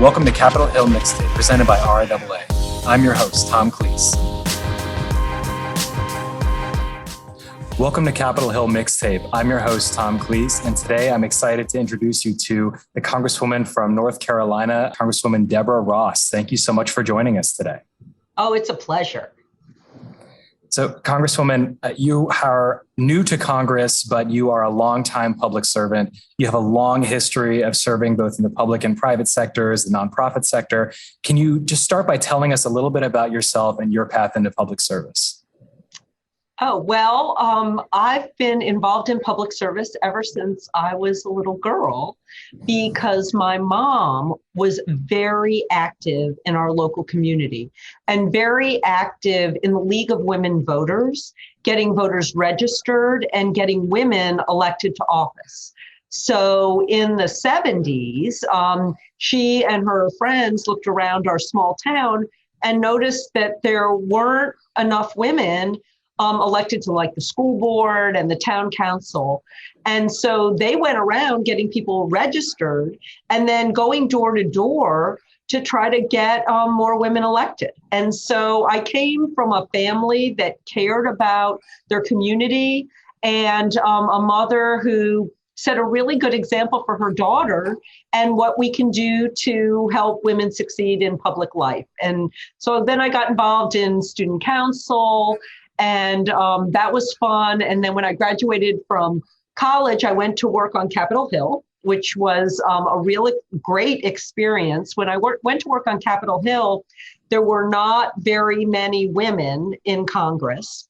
Welcome to Capitol Hill Mixtape, presented by RIAA. I'm your host, Tom Cleese. Welcome to Capitol Hill Mixtape. I'm your host, Tom Cleese, and today I'm excited to introduce you to the Congresswoman from North Carolina, Congresswoman Deborah Ross. Thank you so much for joining us today. Oh, it's a pleasure. So, Congresswoman, you are new to Congress, but you are a longtime public servant. You have a long history of serving both in the public and private sectors, the nonprofit sector. Can you just start by telling us a little bit about yourself and your path into public service? Oh, well, I've been involved in public service ever since I was a little girl because my mom was very active in our local community and very active in the League of Women Voters, getting voters registered and getting women elected to office. So in the 70s, she and her friends looked around our small town and noticed that there weren't enough women elected to like the school board and the town council. And so they went around getting people registered and then going door to door to try to get more women elected. And so I came from a family that cared about their community and a mother who set a really good example for her daughter and what we can do to help women succeed in public life. And so then I got involved in student council. And that was fun. And then when I graduated from college, I went to work on Capitol Hill, which was a really great experience. When I went to work on Capitol Hill, there were not very many women in Congress.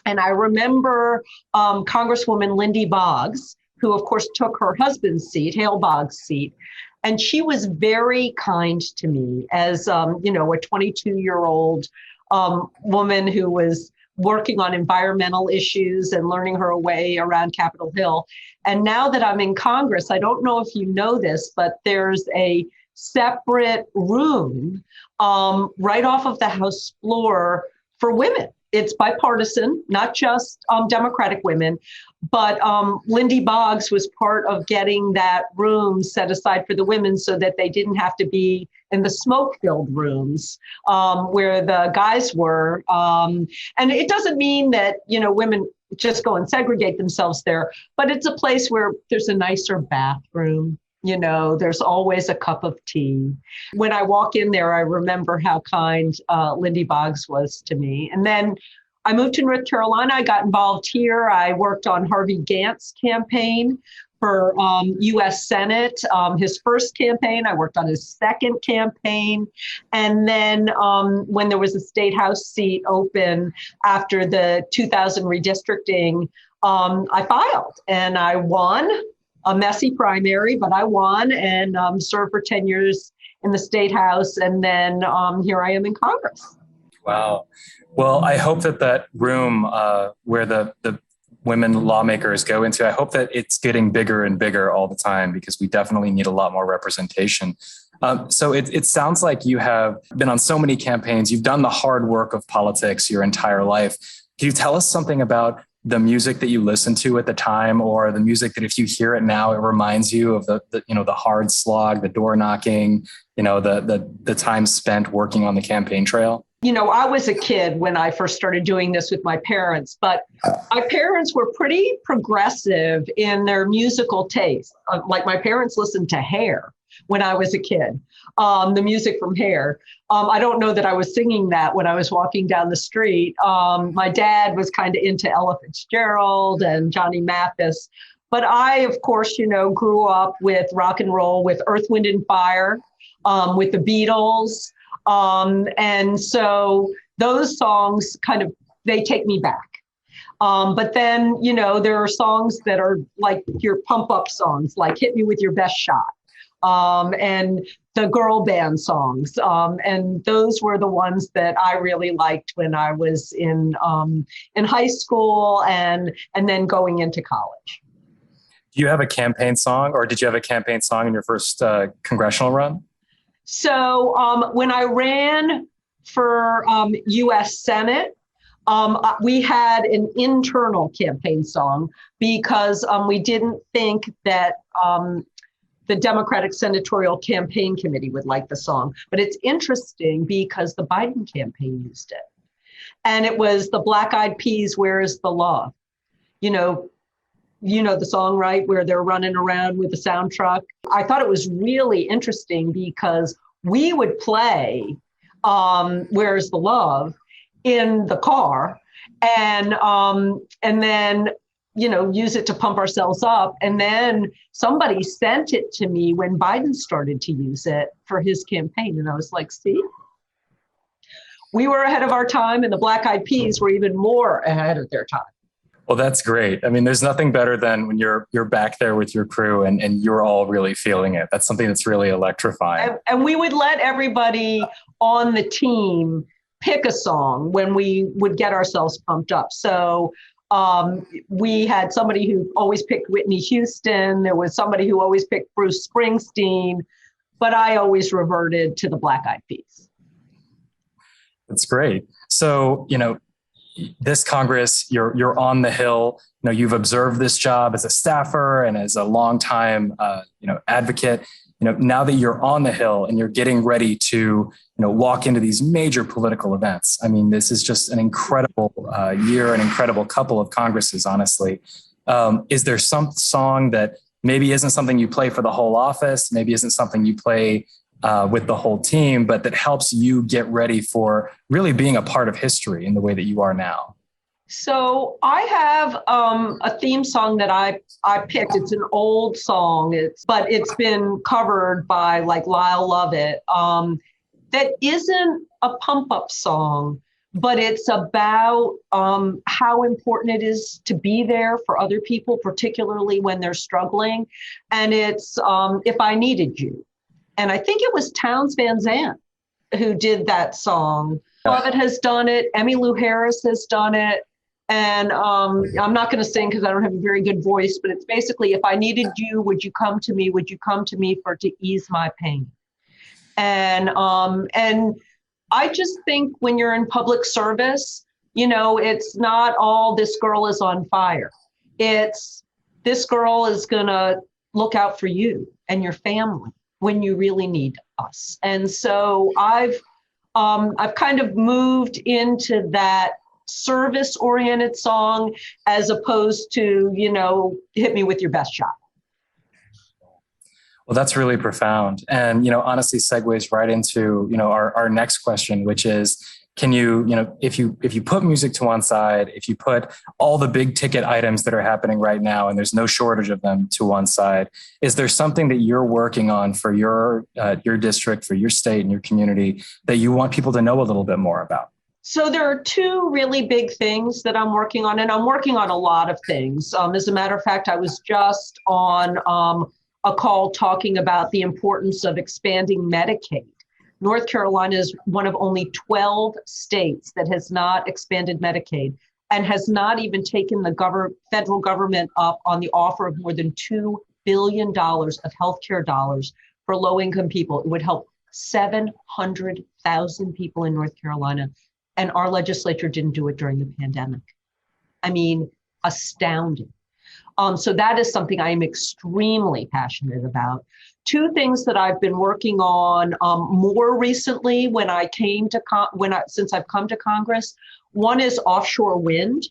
And I remember Congresswoman Lindy Boggs, who of course took her husband's seat, Hale Boggs' seat. And she was very kind to me as, a 22-year-old woman who was working on environmental issues and learning her way around Capitol Hill. And now that I'm in Congress, I don't know if you know this, but there's a separate room right off of the House floor for women. It's bipartisan, not just Democratic women, but Lindy Boggs was part of getting that room set aside for the women so that they didn't have to be in the smoke-filled rooms where the guys were. And it doesn't mean that, women just go and segregate themselves there, but it's a place where there's a nicer bathroom. There's always a cup of tea. When I walk in there, I remember how kind Lindy Boggs was to me. And then I moved to North Carolina. I got involved here. I worked on Harvey Gantt's campaign for U.S. Senate. His first campaign, I worked on his second campaign. And then when there was a state house seat open after the 2000 redistricting, I filed and I won. A messy primary, but I won and served for 10 years in the state house. And then here I am in Congress. Wow. Well, I hope that room where the women lawmakers go into, I hope that it's getting bigger and bigger all the time because we definitely need a lot more representation. So it sounds like you have been on so many campaigns. You've done the hard work of politics your entire life. Can you tell us something about the music that you listened to at the time, or the music that if you hear it now, it reminds you of the hard slog, the door knocking, the time spent working on the campaign trail? I was a kid when I first started doing this with my parents, but my parents were pretty progressive in their musical taste. Like my parents listened to Hair when I was a kid, the music from Hair. I don't know that I was singing that when I was walking down the street. My dad was kind of into Ella Fitzgerald and Johnny Mathis. But I, of course, grew up with rock and roll, with Earth, Wind and Fire, with the Beatles. And so those songs they take me back. But then, there are songs that are like your pump up songs, like Hit Me With Your Best Shot. And the girl band songs. And those were the ones that I really liked when I was in high school and then going into college. Do you have a campaign song, or did you have a campaign song in your first congressional run? So when I ran for U.S. Senate, we had an internal campaign song because we didn't think that the Democratic Senatorial Campaign Committee would like the song. But it's interesting because the Biden campaign used it. And it was the Black Eyed Peas, Where is the Love? You know the song, right? Where they're running around with the sound truck. I thought it was really interesting because we would play Where's the Love in the car and then, use it to pump ourselves up. And then somebody sent it to me when Biden started to use it for his campaign. And I was like, see, we were ahead of our time, and the Black Eyed Peas were even more ahead of their time. Well, that's great. I mean, there's nothing better than when you're back there with your crew and you're all really feeling it. That's something that's really electrifying. And we would let everybody on the team pick a song when we would get ourselves pumped up. So we had somebody who always picked Whitney Houston. There was somebody who always picked Bruce Springsteen, but I always reverted to the Black Eyed Peas. That's great. So, this Congress, you're on the Hill. You've observed this job as a staffer and as a longtime, advocate. Now that you're on the Hill and you're getting ready to, walk into these major political events. I mean, this is just an incredible year, an incredible couple of Congresses, honestly. Is there some song that maybe isn't something you play for the whole office, maybe isn't something you play with the whole team, but that helps you get ready for really being a part of history in the way that you are now? So I have a theme song that I picked. It's an old song, but it's been covered by like Lyle Lovett. That isn't a pump up song, but it's about how important it is to be there for other people, particularly when they're struggling. And it's If I Needed You. And I think it was Townes Van Zandt who did that song. Lovett has done it. Emmylou Harris has done it. And I'm not going to sing because I don't have a very good voice, but it's basically, if I needed you, would you come to me? Would you come to me to ease my pain? And I just think when you're in public service, it's not all this girl is on fire. It's this girl is going to look out for you and your family when you really need us. And so I've kind of moved into that service-oriented song as opposed to, hit me with your best shot. Well, that's really profound. And, honestly segues right into, our next question, which is, can you, if you put music to one side, if you put all the big ticket items that are happening right now, and there's no shortage of them, to one side, is there something that you're working on for your district, for your state and your community that you want people to know a little bit more about? So there are two really big things that I'm working on, and I'm working on a lot of things. As a matter of fact, I was just on a call talking about the importance of expanding Medicaid. North Carolina is one of only 12 states that has not expanded Medicaid and has not even taken the federal government up on the offer of more than $2 billion of healthcare dollars for low-income people. It would help 700,000 people in North Carolina, and our legislature didn't do it during the pandemic. I mean, astounding. So that is something I am extremely passionate about. Two things that I've been working on more recently since I've come to Congress. One is offshore wind,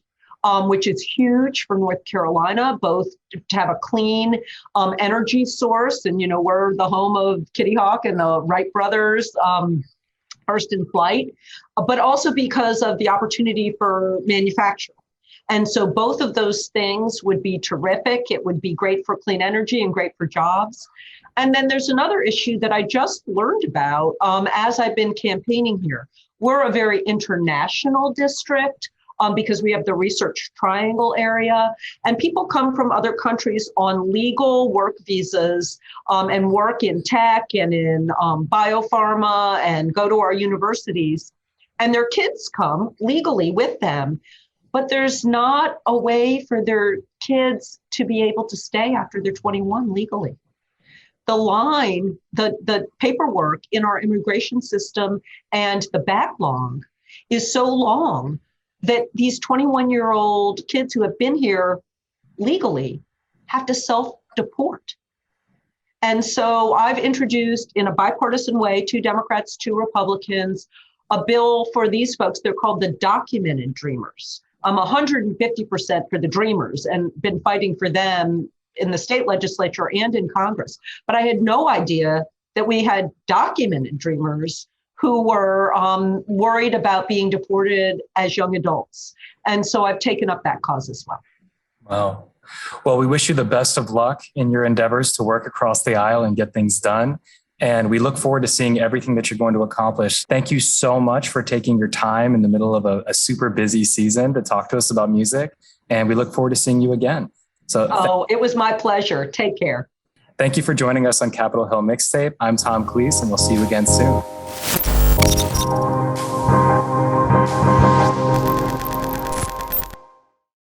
which is huge for North Carolina, both to have a clean energy source. And, we're the home of Kitty Hawk and the Wright brothers, first in flight, but also because of the opportunity for manufacturing. And so both of those things would be terrific. It would be great for clean energy and great for jobs. And then there's another issue that I just learned about as I've been campaigning here. We're a very international district because we have the Research Triangle area, and people come from other countries on legal work visas and work in tech and in biopharma and go to our universities. And their kids come legally with them, but there's not a way for their kids to be able to stay after they're 21 legally. The paperwork in our immigration system and the backlog is so long that these 21-year-old kids who have been here legally have to self-deport. And so I've introduced in a bipartisan way, 2 Democrats, 2 Republicans, a bill for these folks. They're called the documented dreamers. I'm 150% for the dreamers and been fighting for them in the state legislature and in Congress. But I had no idea that we had documented dreamers who were worried about being deported as young adults. And so I've taken up that cause as well. Wow. Well, we wish you the best of luck in your endeavors to work across the aisle and get things done. And we look forward to seeing everything that you're going to accomplish. Thank you so much for taking your time in the middle of a super busy season to talk to us about music. And we look forward to seeing you again. So, it was my pleasure. Take care. Thank you for joining us on Capitol Hill Mixtape. I'm Tom Cleese, and we'll see you again soon.